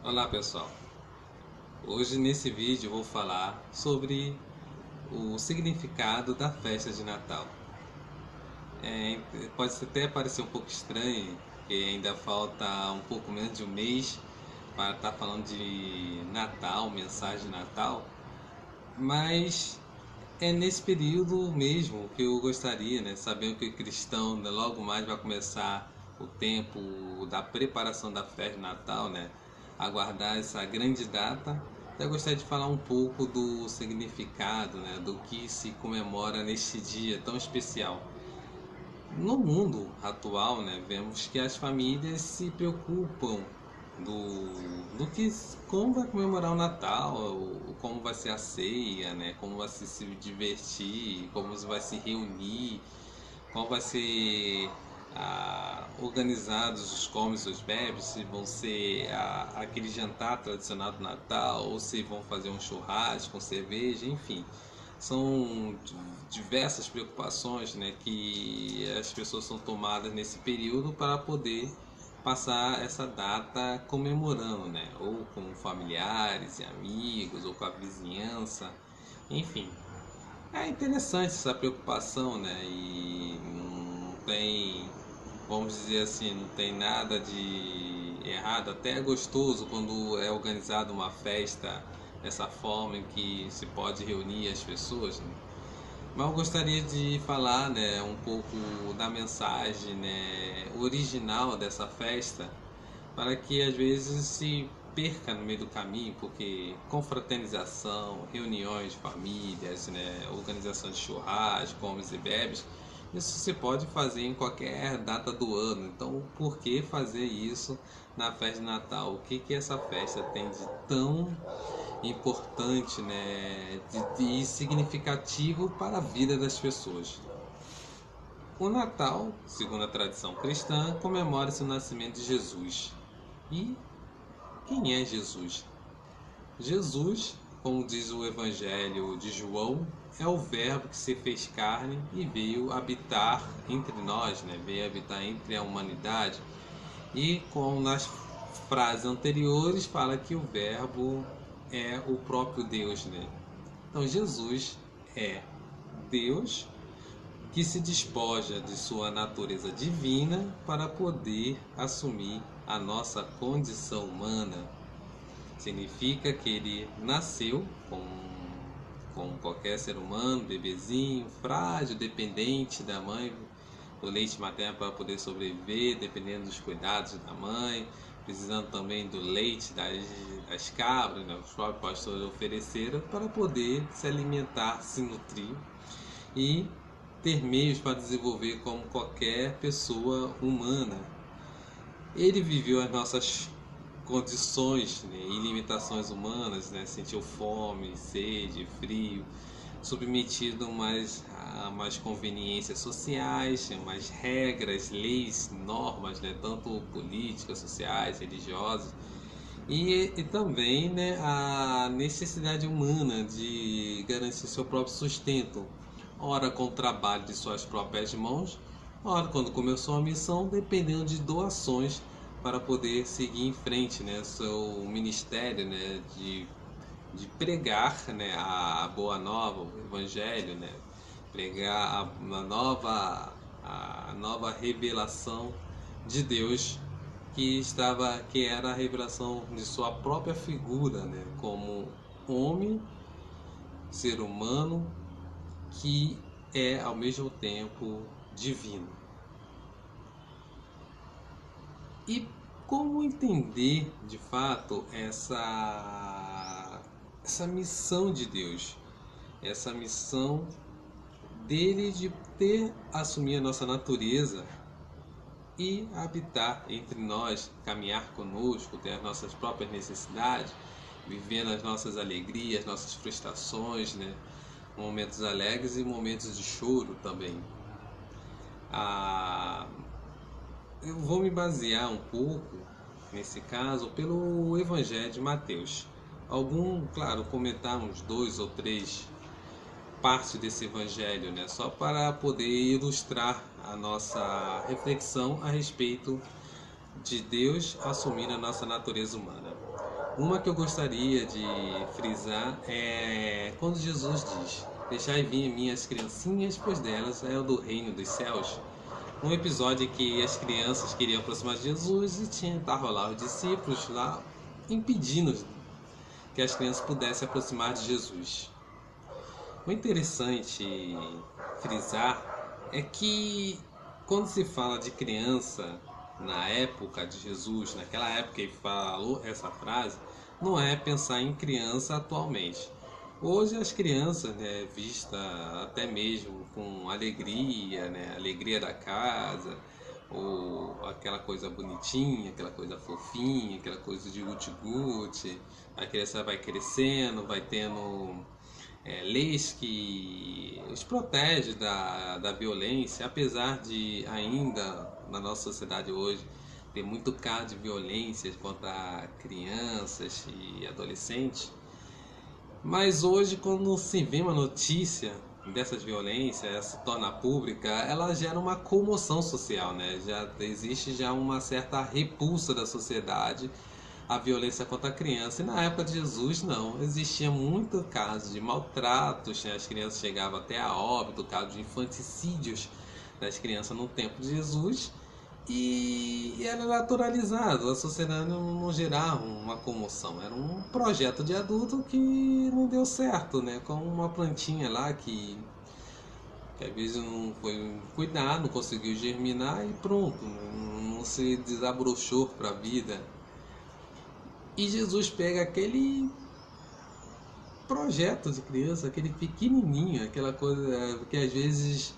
Olá pessoal, hoje nesse vídeo eu vou falar sobre o significado da festa de Natal. É, pode até parecer um pouco estranho, que ainda falta um pouco menos de um mês para estar falando de Natal, mensagem de Natal, mas é nesse período mesmo que eu gostaria, né, sabendo que o cristão, né, logo mais vai começar o tempo da preparação da festa de Natal, né, aguardar essa grande data. Eu gostaria de falar um pouco do significado, né, do que se comemora neste dia tão especial. No mundo atual, né, vemos que as famílias se preocupam do que como vai comemorar o Natal, como vai ser a ceia, né, como vai se divertir, como vai se reunir, como vai ser organizados os comes, os bebes, se vão ser aquele jantar tradicional do Natal ou se vão fazer um churrasco com cerveja, enfim. São diversas preocupações, né, que as pessoas são tomadas nesse período para poder passar essa data comemorando, né, ou com familiares e amigos, ou com a vizinhança, enfim. É interessante essa preocupação, né? E não tem, vamos dizer assim, não tem nada de errado. Até é gostoso quando é organizada uma festa dessa forma em que se pode reunir as pessoas, né? Mas eu gostaria de falar, né, um pouco da mensagem, né, original dessa festa, para que às vezes se perca no meio do caminho, porque confraternização, reuniões de famílias, né, organização de churrasco, comes e bebes, isso se pode fazer em qualquer data do ano. Então, por que fazer isso na festa de Natal? O que que essa festa tem de tão importante, né, de significativo para a vida das pessoas? O Natal, segundo a tradição cristã, comemora-se o nascimento de Jesus. E quem é Jesus? Jesus, como diz o Evangelho de João, é o Verbo que se fez carne e veio habitar entre nós, né? Veio habitar entre a humanidade. E como nas frases anteriores fala que o Verbo é o próprio Deus, né? Então Jesus é Deus que se despoja de sua natureza divina para poder assumir a nossa condição humana. Significa que ele nasceu como qualquer ser humano, bebezinho, frágil, dependente da mãe, do leite materno para poder sobreviver, dependendo dos cuidados da mãe, precisando também do leite das cabras, né, os próprios pastores ofereceram para poder se alimentar, se nutrir e ter meios para desenvolver como qualquer pessoa humana. Ele viveu as nossas condições, né, e limitações humanas, né, sentiu fome, sede, frio, submetido a mais conveniências sociais, a mais regras, leis, normas, né, tanto políticas, sociais, religiosas, e também, né, a necessidade humana de garantir seu próprio sustento, ora com o trabalho de suas próprias mãos, ora quando começou a missão, dependendo de doações para poder seguir em frente, né, seu ministério, né, de pregar, né, a boa nova, o evangelho, né, pregar a nova revelação de Deus que era a revelação de sua própria figura, né, como homem, ser humano que é ao mesmo tempo divino. E como entender de fato essa missão de Deus, essa missão dele de ter assumir a nossa natureza e habitar entre nós, caminhar conosco, ter as nossas próprias necessidades, vivendo as nossas alegrias, nossas frustrações, né? Momentos alegres e momentos de choro também. Ah, eu vou me basear um pouco, nesse caso, pelo Evangelho de Mateus. Claro, comentar uns dois ou três parte desse evangelho, né? Só para poder ilustrar a nossa reflexão a respeito de Deus assumir a nossa natureza humana. Uma que eu gostaria de frisar é quando Jesus diz: Deixai vir em mim as criancinhas, pois delas é o do reino dos céus. Um episódio em que as crianças queriam aproximar de Jesus e estavam lá os discípulos lá impedindo que as crianças pudessem aproximar de Jesus. O interessante frisar é que quando se fala de criança na época de Jesus, naquela época que ele falou essa frase, não é pensar em criança atualmente. Hoje as crianças, né, vista até mesmo com alegria, né, alegria da casa, ou aquela coisa bonitinha, aquela coisa fofinha, aquela coisa de guti-guti, a criança vai crescendo, vai tendo leis que os protege da violência, apesar de ainda na nossa sociedade hoje ter muito caso de violência contra crianças e adolescentes. Mas hoje, quando se vê uma notícia dessas violências, ela se torna pública, ela gera uma comoção social, né? Já existe já uma certa repulsa da sociedade à violência contra a criança. E na época de Jesus, não. Existia muito caso de maltratos, né? As crianças chegavam até a óbito, caso de infanticídios das crianças no tempo de Jesus. E era naturalizado, a sociedade não gerava uma comoção, era um projeto de adulto que não deu certo, né? Como uma plantinha lá que às vezes não foi cuidado, não conseguiu germinar e pronto, não se desabrochou para a vida. E Jesus pega aquele projeto de criança, aquele pequenininho, aquela coisa que às vezes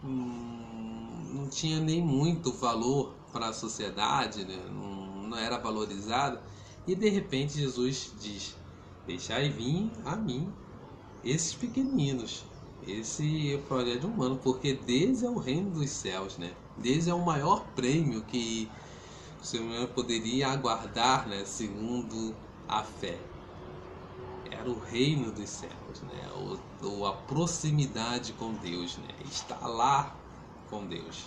não tinha nem muito valor para a sociedade, né? Não era valorizado. E de repente Jesus diz: Deixai vir a mim esses pequeninos. Esse é o projeto humano, porque Deus é o reino dos céus, né? Deus é o maior prêmio que o ser humano poderia aguardar, né? Segundo a fé. Era o reino dos céus, né? A proximidade com Deus, né? Estar lá com Deus.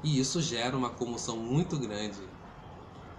E isso gera uma comoção muito grande.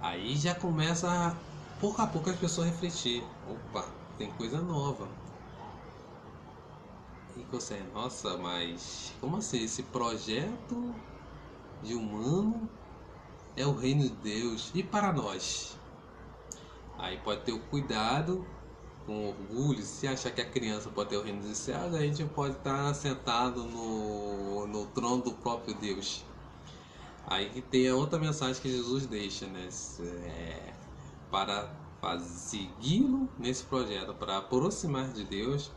Aí já começa, pouco a pouco, as pessoas a refletir: opa, tem coisa nova. E você, nossa, mas como assim? Esse projeto de humano é o reino de Deus. E para nós? Aí pode ter o cuidado, com orgulho, se achar que a criança pode ter o reino dos céus, a gente pode estar sentado no trono do próprio Deus. Aí tem a outra mensagem que Jesus deixa, né? Para segui-lo nesse projeto, para aproximar de Deus,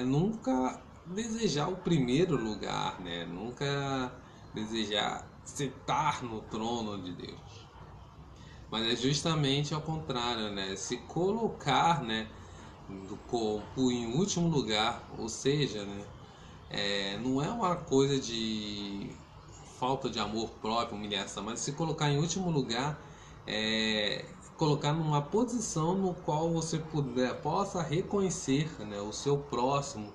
nunca desejar o primeiro lugar, né? Nunca desejar sentar no trono de Deus. Mas é justamente ao contrário, né? Se colocar, né, do corpo em último lugar, ou seja, né, não é uma coisa de falta de amor próprio, humilhação, mas se colocar em último lugar, colocar numa posição no qual você possa reconhecer, né, o seu próximo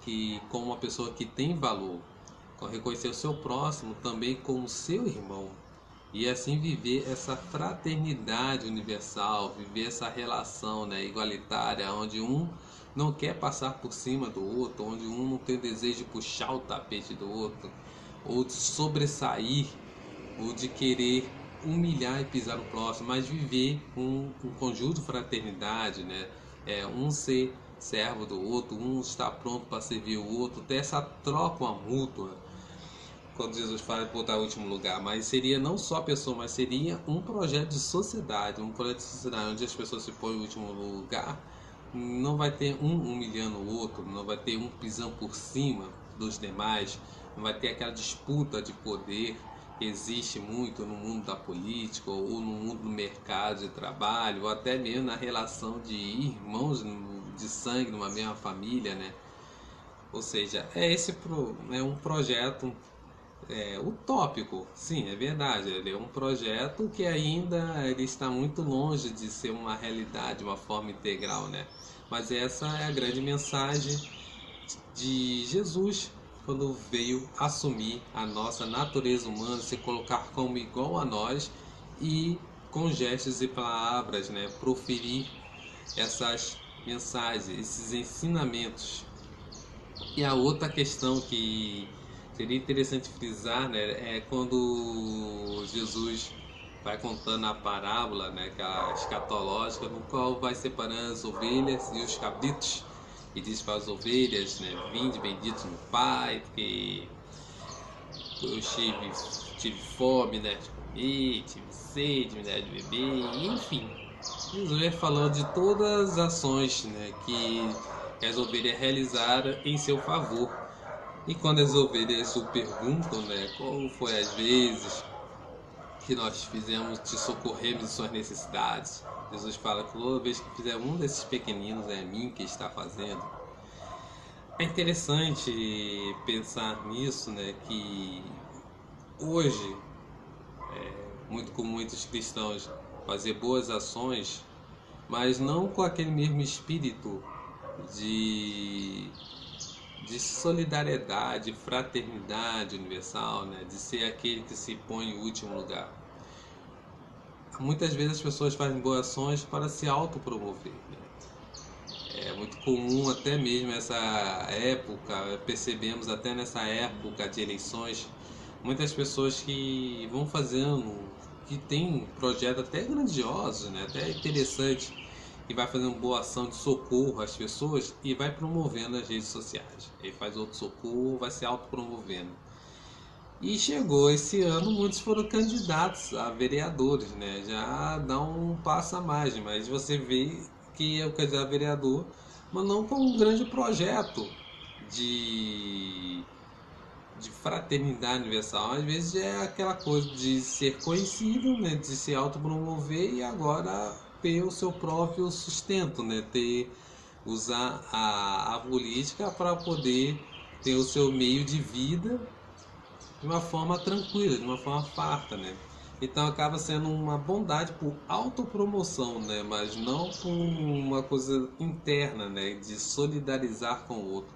que como uma pessoa que tem valor, reconhecer o seu próximo também como seu irmão. E assim viver essa fraternidade universal, viver essa relação, né, igualitária, onde um não quer passar por cima do outro, onde um não tem desejo de puxar o tapete do outro, ou de sobressair, ou de querer humilhar e pisar no próximo, mas viver um conjunto de fraternidade, né? Um ser servo do outro, um estar pronto para servir o outro, ter essa troca mútua. Quando Jesus fala de botar o último lugar, mas seria não só a pessoa, mas seria um projeto de sociedade, onde as pessoas se põem no último lugar, não vai ter um humilhando o outro, não vai ter um pisando por cima dos demais, não vai ter aquela disputa de poder que existe muito no mundo da política ou no mundo do mercado de trabalho, ou até mesmo na relação de irmãos de sangue numa mesma família, né? Ou seja, é um projeto utópico, sim, é verdade. Ele é um projeto que ainda ele está muito longe de ser uma realidade, uma forma integral, né? Mas essa é a grande mensagem de Jesus quando veio assumir a nossa natureza humana, se colocar como igual a nós e com gestos e palavras, né, proferir essas mensagens, esses ensinamentos. E a outra questão que seria interessante frisar, né, é quando Jesus vai contando a parábola, né, que é a escatológica, no qual vai separando as ovelhas e os cabritos, e diz para as ovelhas, né, vinde benditos no Pai, porque eu tive fome, né, de comer, tive sede, né, de beber, enfim. Jesus vai falando de todas as ações, né, que as ovelhas realizaram em seu favor. E quando as ovelhas o perguntam, né, qual foi as vezes que nós fizemos, te socorremos em suas necessidades, Jesus fala que toda vez que fizer um desses pequeninos é a mim que está fazendo. É interessante pensar nisso, né, que hoje, muito com muitos cristãos, fazer boas ações, mas não com aquele mesmo espírito de, de solidariedade, fraternidade universal, né? De ser aquele que se põe em último lugar. Muitas vezes as pessoas fazem boas ações para se autopromover, né? É muito comum até mesmo essa época, percebemos até nessa época de eleições, muitas pessoas que vão fazendo, que tem projetos até grandiosos, né? Até interessante, e vai fazendo boa ação de socorro às pessoas e vai promovendo nas redes sociais. Ele faz outro socorro, vai se autopromovendo. E chegou esse ano, muitos foram candidatos a vereadores, né? Já dá um passo a mais, mas você vê que é o candidato a vereador, mas não com um grande projeto de, de fraternidade universal. Às vezes é aquela coisa de ser conhecido, né? De se autopromover e agora ter o seu próprio sustento, né? Usar a política para poder ter o seu meio de vida de uma forma tranquila, de uma forma farta, né? Então acaba sendo uma bondade por autopromoção, né? Mas não por uma coisa interna, né? De solidarizar com o outro.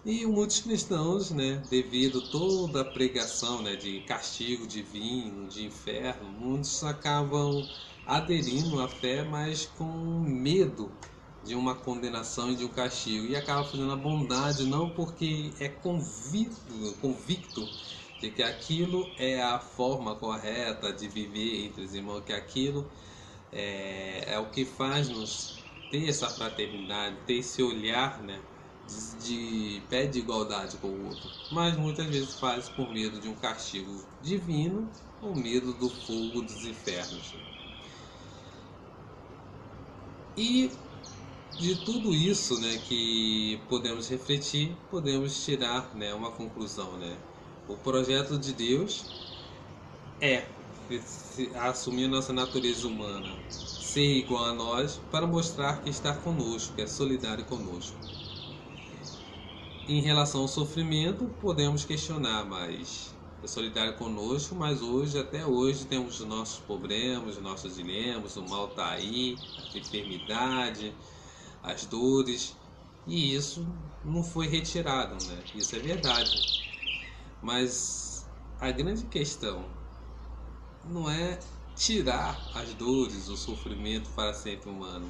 E muitos cristãos, né? Devido a toda a pregação, né? De castigo divino, de inferno, muitos acabam aderindo à fé, mas com medo de uma condenação e de um castigo, e acaba fazendo a bondade não porque é convicto de que aquilo é a forma correta de viver entre os irmãos, que aquilo é o que faz nos ter essa fraternidade, ter esse olhar, né, de pé de igualdade com o outro, mas muitas vezes faz por medo de um castigo divino ou medo do fogo dos infernos. E de tudo isso, né, que podemos refletir, podemos tirar, né, uma conclusão, né? O projeto de Deus é assumir nossa natureza humana, ser igual a nós, para mostrar que está conosco, que é solidário conosco. Em relação ao sofrimento, podemos questionar, mas é solidário conosco, mas hoje, até hoje, temos os nossos problemas, os nossos dilemas, o mal está aí, a enfermidade, as dores, e isso não foi retirado, né? Isso é verdade. Mas a grande questão não é tirar as dores, o sofrimento para sempre humano,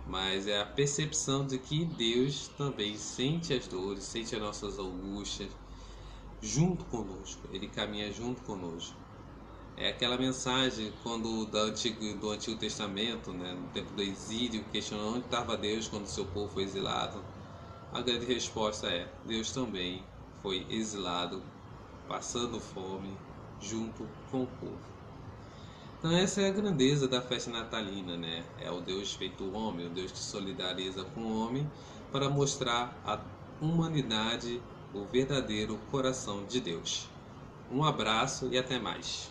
mas é a percepção de que Deus também sente as dores, sente as nossas angústias junto conosco, Ele caminha junto conosco. É aquela mensagem quando do Antigo Testamento, né, no tempo do exílio, questionando onde estava Deus quando o seu povo foi exilado. A grande resposta é: Deus também foi exilado, passando fome, junto com o povo. Então essa é a grandeza da festa natalina, né? É o Deus feito homem, o Deus que solidariza com o homem para mostrar à humanidade o verdadeiro coração de Deus. Um abraço e até mais.